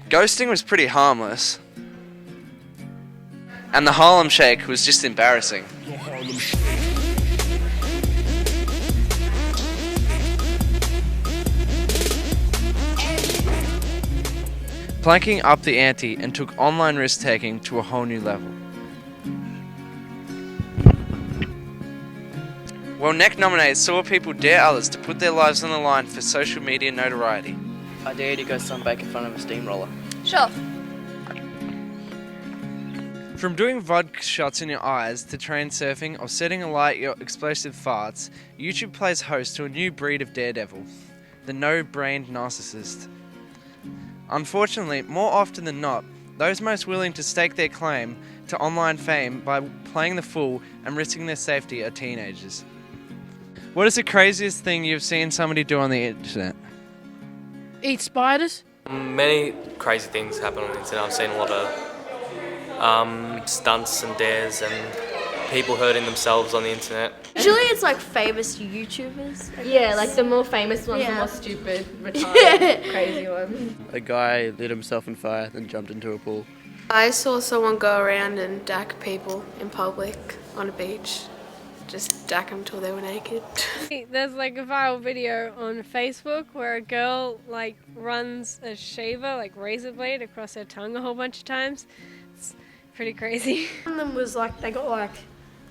Ghosting was pretty harmless. And the Harlem Shake was just embarrassing. Planking up the ante and took online risk-taking to a whole new level. Well, Neck Nominates saw people dare others to put their lives on the line for social media notoriety. I dare you to go sunbake in front of a steamroller. Sure. From doing vodka shots in your eyes to train surfing or setting alight your explosive farts, YouTube plays host to a new breed of daredevil, the no-brained narcissist. Unfortunately, more often than not, those most willing to stake their claim to online fame by playing the fool and risking their safety are teenagers. What is the craziest thing you've seen somebody do on the internet? Eat spiders? Many crazy things happen on the internet. I've seen a lot of stunts and dares and people hurting themselves on the internet. Usually it's like famous YouTubers. Yeah, like the more famous ones, the more stupid, retarded, crazy ones. A guy lit himself on fire, then jumped into a pool. I saw someone go around and dack people in public on a beach. Just dack them till they were naked. There's like a viral video on Facebook where a girl like runs a shaver, like razor blade, across her tongue a whole bunch of times. It's pretty crazy. One of them was like, they got like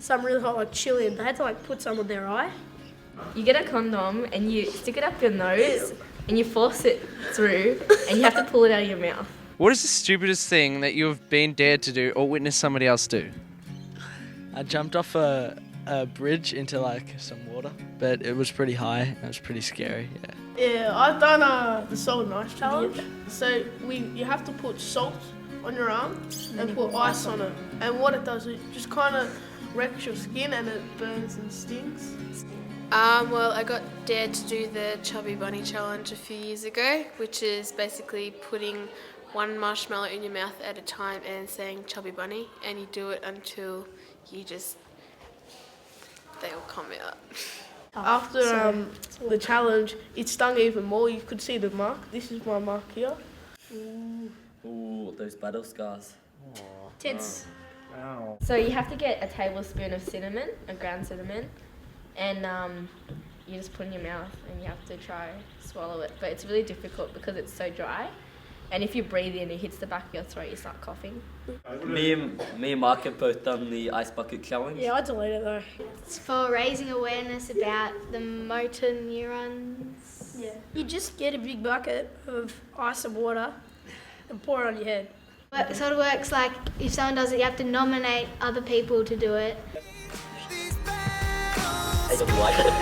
some really hot like chili and they had to like put some on their eye. You get a condom and you stick it up your nose and you force it through and you have to pull it out of your mouth. What is the stupidest thing that you have been dared to do or witnessed somebody else do? I jumped off a bridge into like some water, but it was pretty high. It was pretty scary. Yeah, I've done the salt and ice challenge. So you have to put salt on your arm and put ice on it. And what it does is it just kind of wrecks your skin and it burns and stings. Well, I got dared to do the Chubby Bunny challenge a few years ago, which is basically putting one marshmallow in your mouth at a time and saying Chubby Bunny, and you do it until they all come out. After the challenge, it stung even more. You could see the mark. This is my mark here. Ooh, those battle scars. Tits. Ow. So you have to get a tablespoon of cinnamon, a ground cinnamon, and you just put it in your mouth and you have to try swallow it. But it's really difficult because it's so dry. And if you breathe in, it hits the back of your throat, you start coughing. Me and Mark have both done the ice bucket challenge. Yeah, I deleted it though. It's for raising awareness about the motor neurons. Yeah. You just get a big bucket of ice and water and pour it on your head. It sort of works like if someone does it, you have to nominate other people to do it. I don't like it.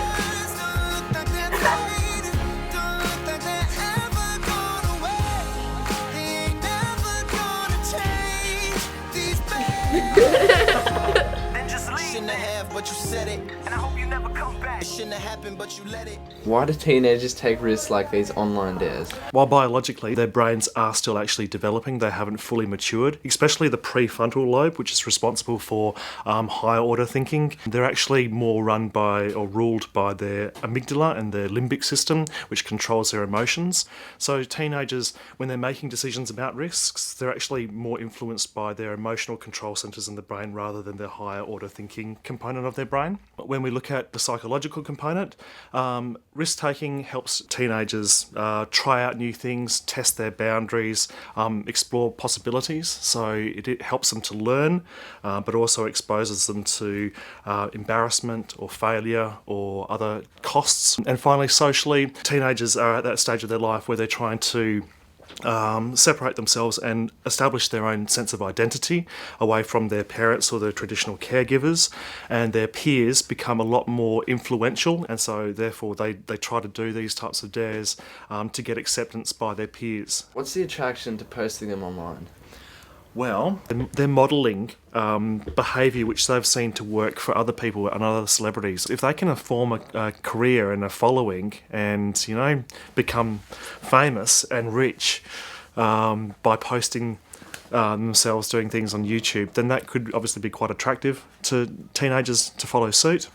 But you said it, and I hope you never come back. It shouldn't have happened, but you let it. Why do teenagers take risks like these online dares? While biologically their brains are still actually developing, they haven't fully matured, especially the prefrontal lobe, which is responsible for higher order thinking. They're actually more run by or ruled by their amygdala and their limbic system, which controls their emotions. So teenagers, when they're making decisions about risks, they're actually more influenced by their emotional control centres in the brain rather than their higher order thinking component of their brain. When we look at the psychological component, risk-taking helps teenagers try out new things, test their boundaries, explore possibilities. So it helps them to learn, but also exposes them to embarrassment or failure or other costs. And finally, socially, teenagers are at that stage of their life where they're trying to separate themselves and establish their own sense of identity away from their parents or their traditional caregivers, and their peers become a lot more influential, and so therefore they try to do these types of dares to get acceptance by their peers. What's the attraction to posting them online? Well, they're modelling behaviour which they've seen to work for other people and other celebrities. If they can form a career and a following and, you know, become famous and rich by posting themselves doing things on YouTube, then that could obviously be quite attractive to teenagers to follow suit.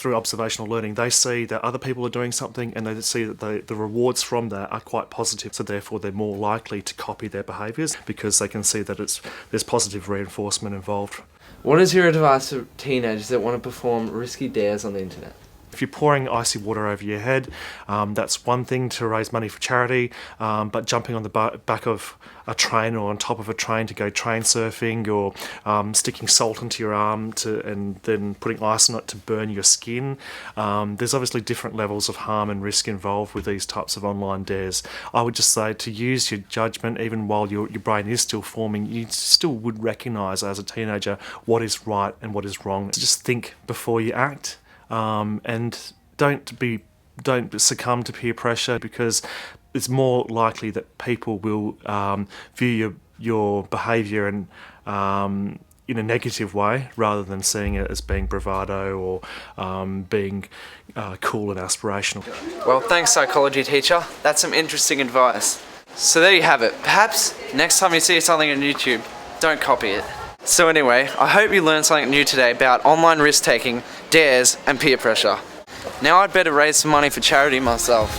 through observational learning. They see that other people are doing something and they see that the rewards from that are quite positive, so therefore they're more likely to copy their behaviours because they can see that there's positive reinforcement involved. What is your advice for teenagers that want to perform risky dares on the internet? If you're pouring icy water over your head, that's one thing to raise money for charity, but jumping on the back of a train or on top of a train to go train surfing, or sticking salt into your arm and then putting ice on it to burn your skin, there's obviously different levels of harm and risk involved with these types of online dares. I would just say to use your judgment, even while your brain is still forming. You still would recognise as a teenager what is right and what is wrong. Just think before you act. And don't succumb to peer pressure, because it's more likely that people will view your behaviour in a negative way rather than seeing it as being bravado or being cool and aspirational. Well, thanks, psychology teacher. That's some interesting advice. So there you have it. Perhaps next time you see something on YouTube, don't copy it. So anyway, I hope you learned something new today about online risk-taking, dares and peer pressure. Now I'd better raise some money for charity myself.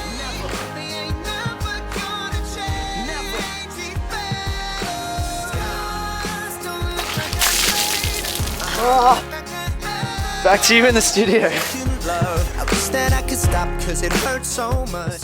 Back to you in the studio. I wish that I could stop 'cause it hurts so much.